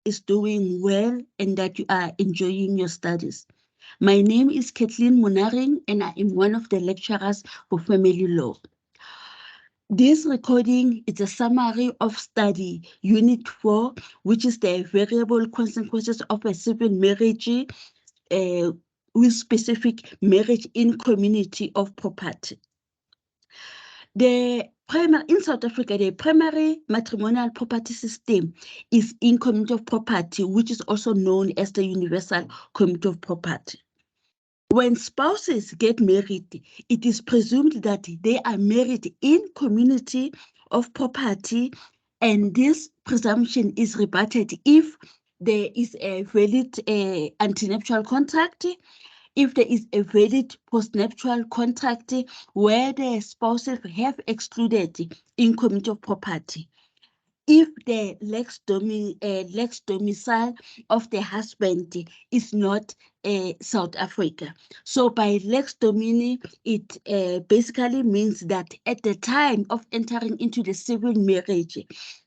is doing well and that you are enjoying your studies. My name is Kathleen Munaring, and I am one of the lecturers for family law. This recording is a summary of study unit 4, which is the variable consequences of a civil marriage with specific marriage in community of property. In South Africa, the primary matrimonial property system is in community of property, which is also known as the universal community of property. When spouses get married, it is presumed that they are married in community of property, and this presumption is rebutted if there is a valid antenuptial contract, if there is a valid postnuptial contract where the spouses have excluded in community of property, if the lex domicile of the husband is not South Africa. So by lex domini, it basically means that at the time of entering into the civil marriage,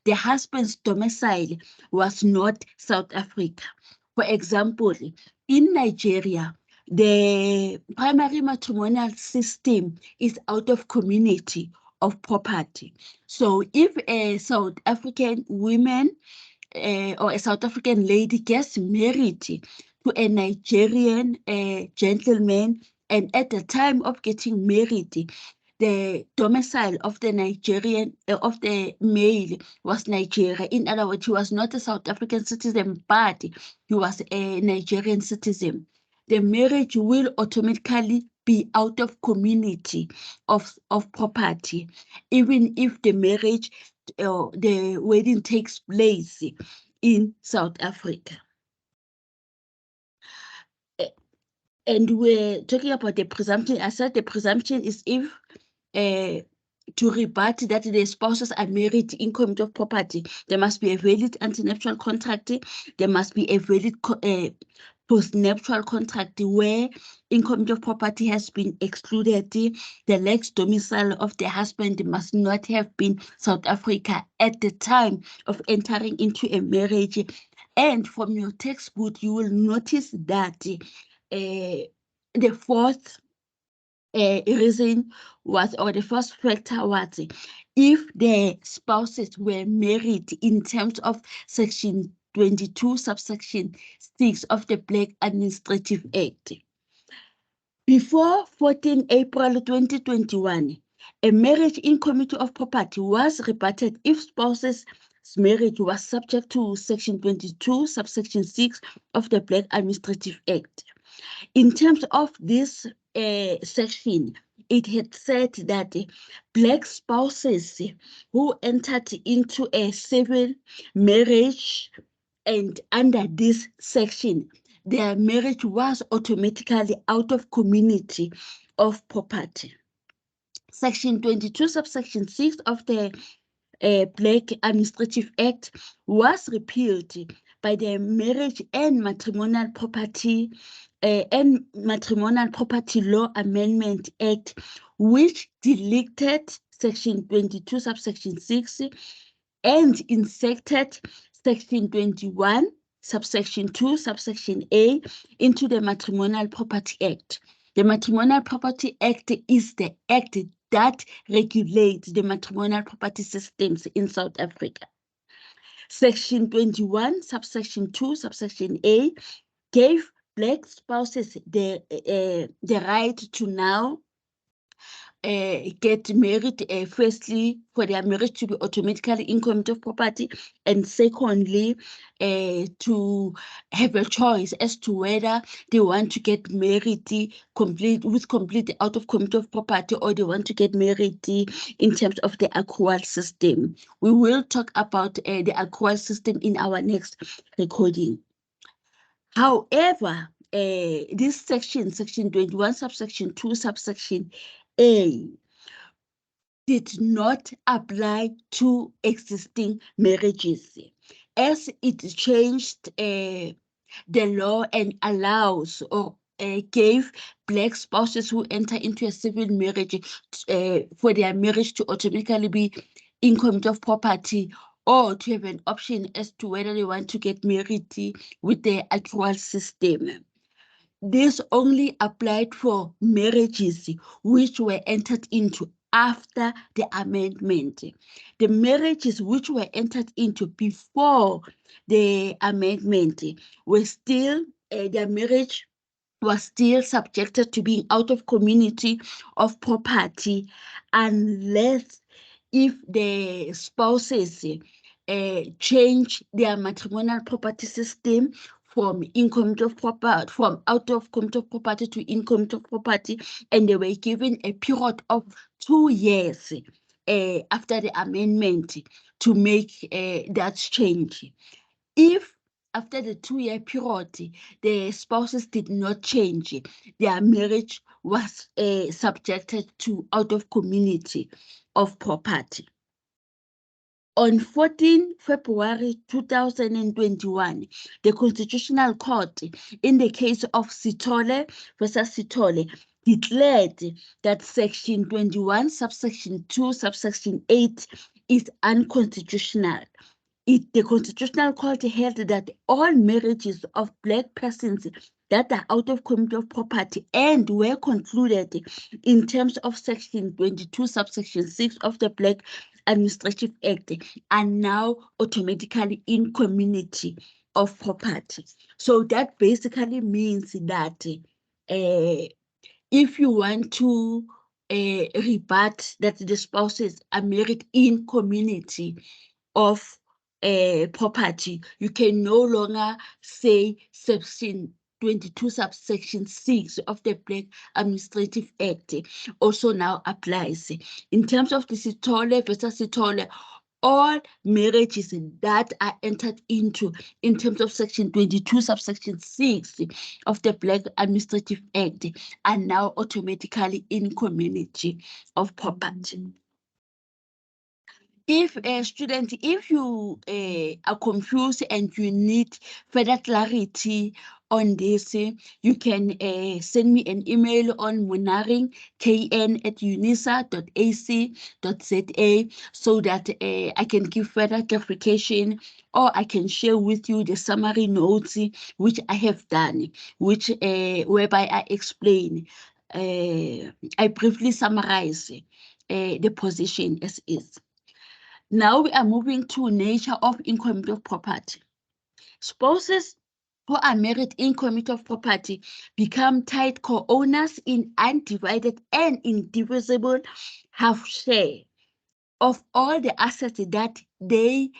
the husband's domicile was not South Africa. For example, in Nigeria, the primary matrimonial system is out of community of property. So if a South African woman or a South African lady gets married to a Nigerian gentleman, and at the time of getting married, the domicile of the Nigerian of the male was Nigeria. In other words, he was not a South African citizen, but he was a Nigerian citizen. The marriage will automatically be out of community of property, even if the marriage the wedding takes place in South Africa. And we're talking about the presumption. I said the presumption is if to rebut that the spouses are married in community of property, there must be a valid antenuptial contract, there must be a valid postnuptial contract where in community of property has been excluded. The lex domicile of the husband must not have been South Africa at the time of entering into a marriage. And from your textbook, you will notice that the fourth reason was, or the first factor was, if the spouses were married in terms of section 22 subsection 6 of the Black Administrative Act. Before 14 April 2021, a marriage in community of property was rebutted if spouses' marriage was subject to section 22 subsection 6 of the Black Administrative Act. In terms of this section, it had said that Black spouses who entered into a civil marriage and under this section, their marriage was automatically out of community of property. Section 22 subsection 6 of the Black Administrative Act was repealed by the Marriage and Matrimonial Property Law Amendment Act, which deleted section 22 subsection 6 and inserted section 21 subsection 2 subsection A into the Matrimonial Property Act. The Matrimonial Property Act is the act that regulates the matrimonial property systems in South Africa. Section 21 subsection 2 subsection A gave Black spouses the right to now get married, firstly, for their marriage to be automatically in community of property, and secondly, to have a choice as to whether they want to get married completely out of community of property, or they want to get married in terms of the accrual system. We will talk about the accrual system in our next recording. However, this section 21, subsection 2, subsection A, did not apply to existing marriages, as it changed the law and allows or gave Black spouses who enter into a civil marriage for their marriage to automatically be in community of property or to have an option as to whether they want to get married with the accrual system. This only applied for marriages which were entered into after the amendment. The marriages which were entered into before the amendment were still, their marriage was still subjected to being out of community of property unless if the spouses change their matrimonial property system from out of community of property to income of property, and they were given a period of 2 years after the amendment to make that change. If after the 2-year period, the spouses did not change, their marriage was subjected to out of community of property. On 14 February 2021, the Constitutional Court, in the case of Sithole versus Sithole, declared that Section 21, subsection 2, subsection 8 is unconstitutional. The Constitutional Court held that all marriages of Black persons that are out of community of property and were concluded in terms of Section 22, subsection 6 of the Black Administrative Act are now automatically in community of property. So that basically means that if you want to rebut that the spouses are married in community of property, you can no longer say Section 22 subsection 6 of the Black Administrative Act also now applies. In terms of the Sithole versus Sithole, all marriages that are entered into in terms of Section 22 subsection 6 of the Black Administrative Act are now automatically in community of property. If a student, if you are confused and you need further clarity on this, you can send me an email on monaringkn@unisa.ac.za so that I can give further clarification, or I can share with you the summary notes which I have done, which whereby I explain, I briefly summarize the position as is. Now we are moving to nature of incommunity of property. Spouses who are married in community of property become tied co-owners in undivided and indivisible half share of all the assets that they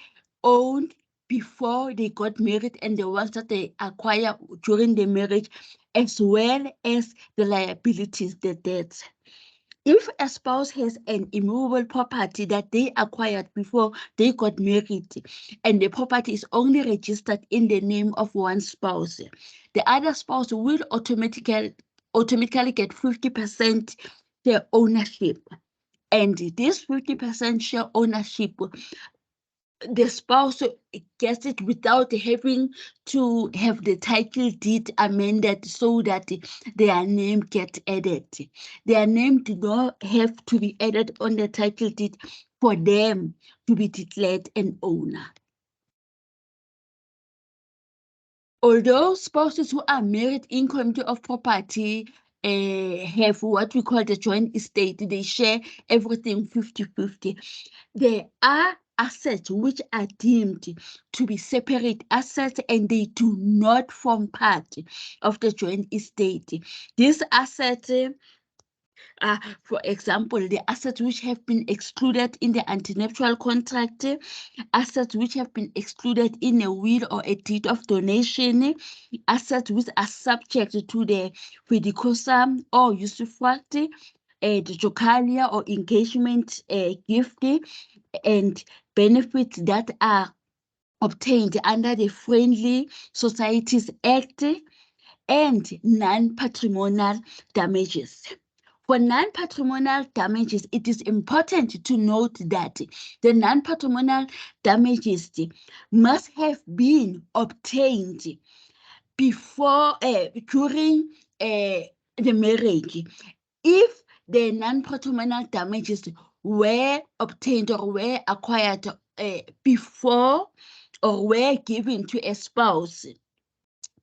owned before they got married and the ones that they acquire during the marriage, as well as the liabilities, the debts. If a spouse has an immovable property that they acquired before they got married, and the property is only registered in the name of one spouse, the other spouse will automatically get 50% share ownership. And this 50% share ownership, the spouse gets it without having to have the title deed amended so that their name gets added. Their name do not have to be added on the title deed for them to be declared an owner. Although spouses who are married in community of property have what we call the joint estate, they share everything 50-50. There are assets which are deemed to be separate assets and they do not form part of the joint estate. These assets, for example, the assets which have been excluded in the antenuptial contract, assets which have been excluded in a will or a deed of donation, assets which are subject to the fiducium or usufruct, the jocalia or engagement gift, and benefits that are obtained under the Friendly Societies Act, and non-patrimonial damages. For non-patrimonial damages, it is important to note that the non-patrimonial damages must have been obtained before, during the marriage. If the non-patrimonial damages were obtained or were acquired before or were given to a spouse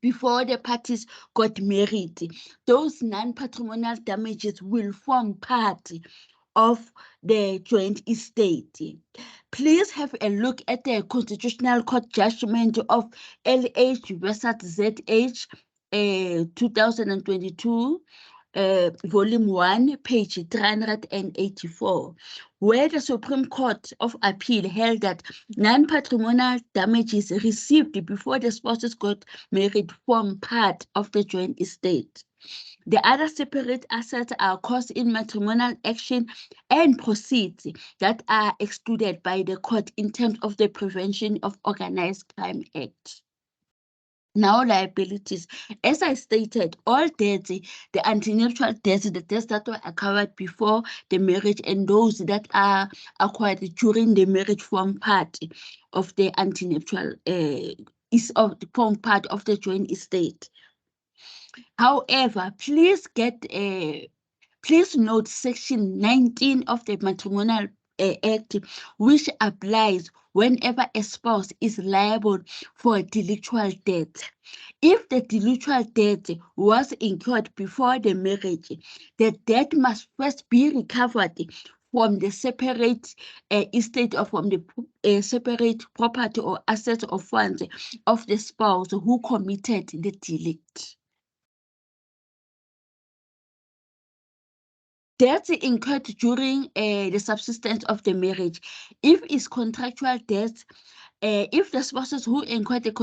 before the parties got married, those non-patrimonial damages will form part of the joint estate. Please have a look at the Constitutional Court judgment of LH versus ZH 2022. Volume 1, page 384, where the Supreme Court of Appeal held that non-patrimonial damages received before the spouses got married form part of the joint estate. The other separate assets are costs in matrimonial action and proceeds that are excluded by the court in terms of the Prevention of Organized Crime Act. Now, liabilities. As I stated, all debts, the antenuptial debts, the debts that were covered before the marriage, and those that are acquired during the marriage form part of the antenuptial, form part of the joint estate. However, please note Section 19 of the Matrimonial Act, which applies whenever a spouse is liable for delictual debt. If the delictual debt was incurred before the marriage, the debt must first be recovered from the separate estate or from the separate property or assets or funds of the spouse who committed the delict. Debts incurred during the subsistence of the marriage. If it's contractual debts, if the spouses who incurred the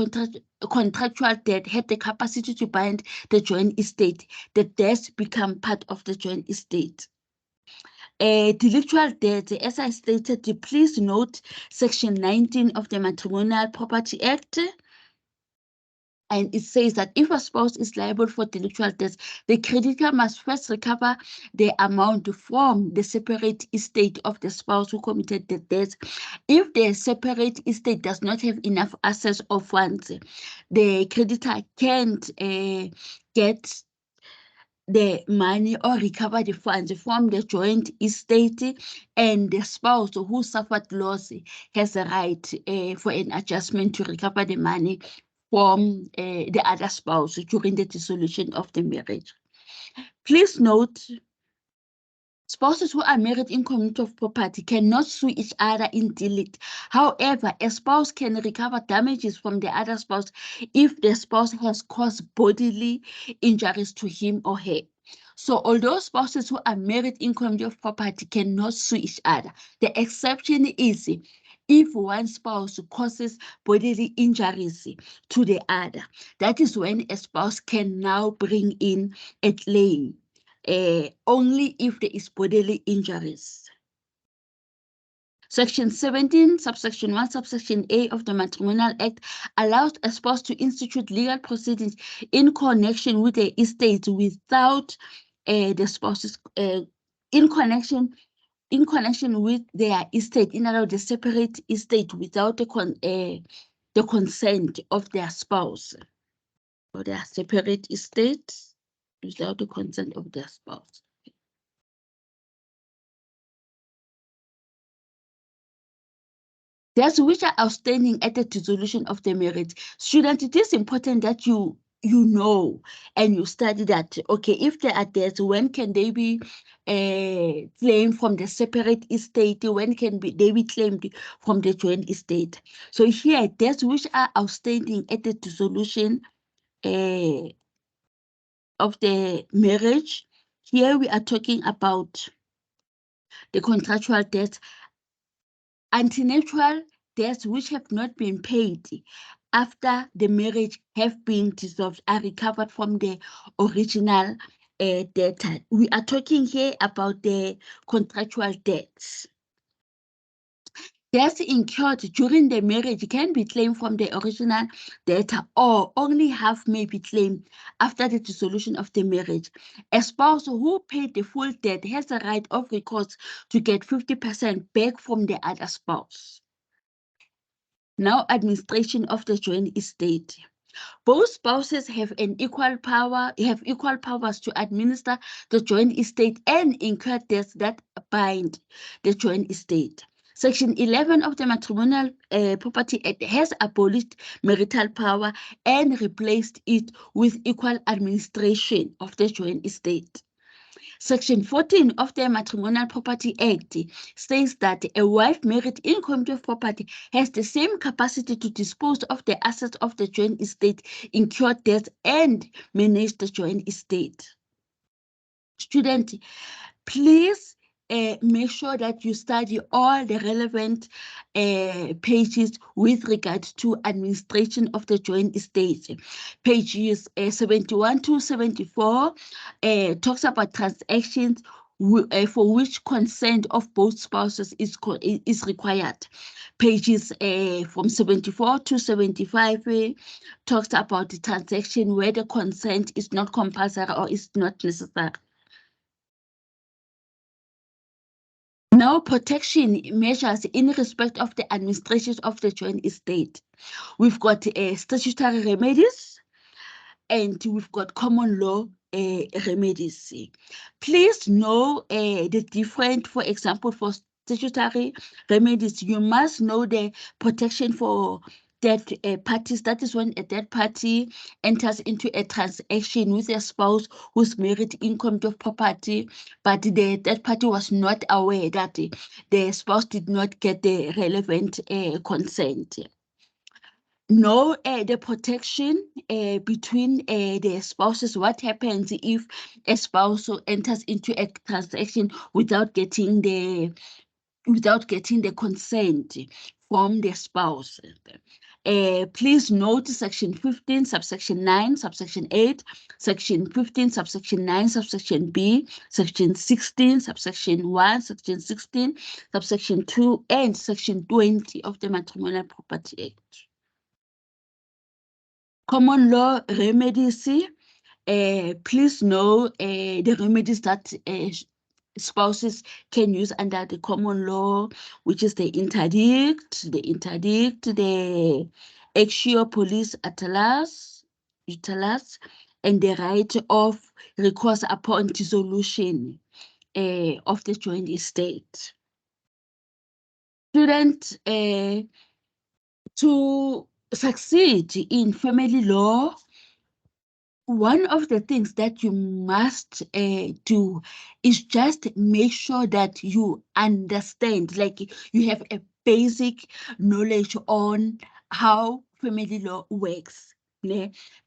contractual debt had the capacity to bind the joint estate, the debts become part of the joint estate. Delictual debt, as I stated, please note Section 19 of the Matrimonial Property Act. And it says that if a spouse is liable for delictual debts, the creditor must first recover the amount from the separate estate of the spouse who committed the debts. If the separate estate does not have enough assets or funds, the creditor can't get the money or recover the funds from the joint estate, and the spouse who suffered loss has a right for an adjustment to recover the money from the other spouse during the dissolution of the marriage. Please note, spouses who are married in community of property cannot sue each other in delict. However, a spouse can recover damages from the other spouse if the spouse has caused bodily injuries to him or her. So although spouses who are married in community of property cannot sue each other, the exception is if one spouse causes bodily injuries to the other. That is when a spouse can now bring in a claim, only if there is bodily injuries. Section 17, subsection 1, subsection A of the Matrimonial Act allows a spouse to institute legal proceedings in connection with the estate without the spouse's in connection with their estate, in other words, the separate estate without the consent of their spouse, or their separate estate without the consent of their spouse. Debts which are outstanding at the dissolution of the marriage. Student, it is important that you know and you study that, okay, if there are debts, when can they be claimed from the separate estate? When can they be claimed from the joint estate? So here, debts which are outstanding at the dissolution of the marriage. Here we are talking about the contractual debts. Antenuptial debts which have not been paid after the marriage have been dissolved are recovered from the original debtor. We are talking here about the contractual debts. Debts incurred during the marriage can be claimed from the original debtor, or only half may be claimed after the dissolution of the marriage. A spouse who paid the full debt has a right of recourse to get 50% back from the other spouse. Now, administration of the joint estate. Both spouses have equal powers to administer the joint estate and incur debts that bind the joint estate. Section 11 of the Matrimonial Property Act has abolished marital power and replaced it with equal administration of the joint estate. Section 14 of the Matrimonial Property Act states that a wife married in community of property has the same capacity to dispose of the assets of the joint estate, incur debts, and manage the joint estate. Student, please make sure that you study all the relevant pages with regard to administration of the joint estate. Pages 71 to 74 talks about transactions for which consent of both spouses is required. Pages from 74 to 75 talks about the transaction where the consent is not compulsory or is not necessary. Now, protection measures in respect of the administration of the joint estate. We've got statutory remedies and we've got common law remedies. Please know the different, for example, for statutory remedies, you must know the protection for that parties. That is when a third party enters into a transaction with a spouse who's married in community of property, but the third party was not aware that the spouse did not get the relevant consent. No, the protection between the spouses. What happens if a spouse enters into a transaction without getting the consent from the spouse? Please note section 15, subsection 9, subsection 8, section 15, subsection 9, subsection B, section 16, subsection 1, section 16, subsection 2, and section 20 of the Matrimonial Property Act. Common law remedies, please know the remedies that spouses can use under the common law, which is the interdict, the exio police utilus, and the right of recourse upon dissolution of the joint estate. Student, to succeed in family law, one of the things that you must do is just make sure that you understand, like you have a basic knowledge on how family law works.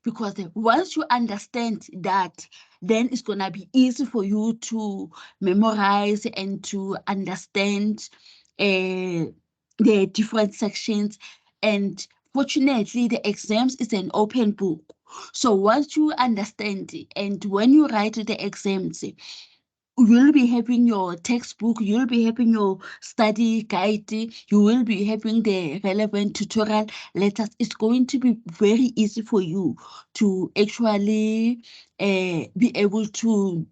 Because once you understand that, then it's going to be easy for you to memorize and to understand the different sections. And fortunately, the exams is an open book. So once you understand and when you write the exams, you'll be having your textbook, you'll be having your study guide, you will be having the relevant tutorial letters. It's going to be very easy for you to actually be able to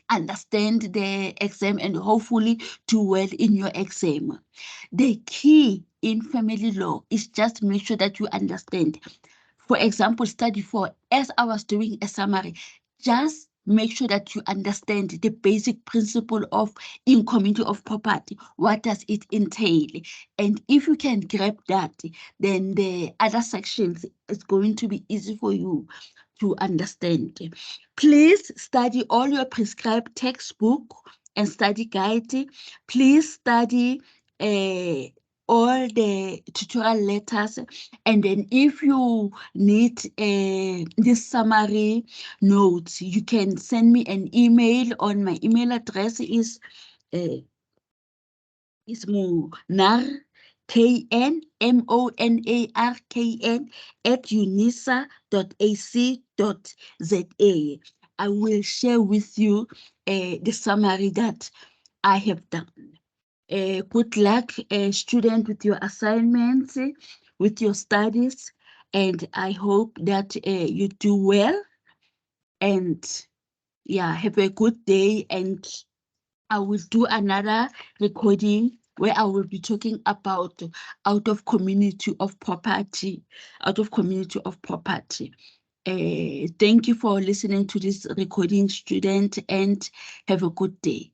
understand the exam and hopefully do well in your exam. The key in family law is just make sure that you understand. For example, study 4, as I was doing a summary, just make sure that you understand the basic principle of in community of property. What does it entail? And if you can grab that, then the other sections is going to be easy for you to understand. Please study all your prescribed textbook and study guide. Please study all the tutorial letters, and then if you need this summary notes, you can send me an email on my email address is monar, KN, MONARKN @unisa.ac.za. I will share with you the summary that I have done. Good luck, student, with your assignments, with your studies, and I hope that you do well. And yeah, have a good day. And I will do another recording where I will be talking about out of community of property. Thank you for listening to this recording, student, and have a good day.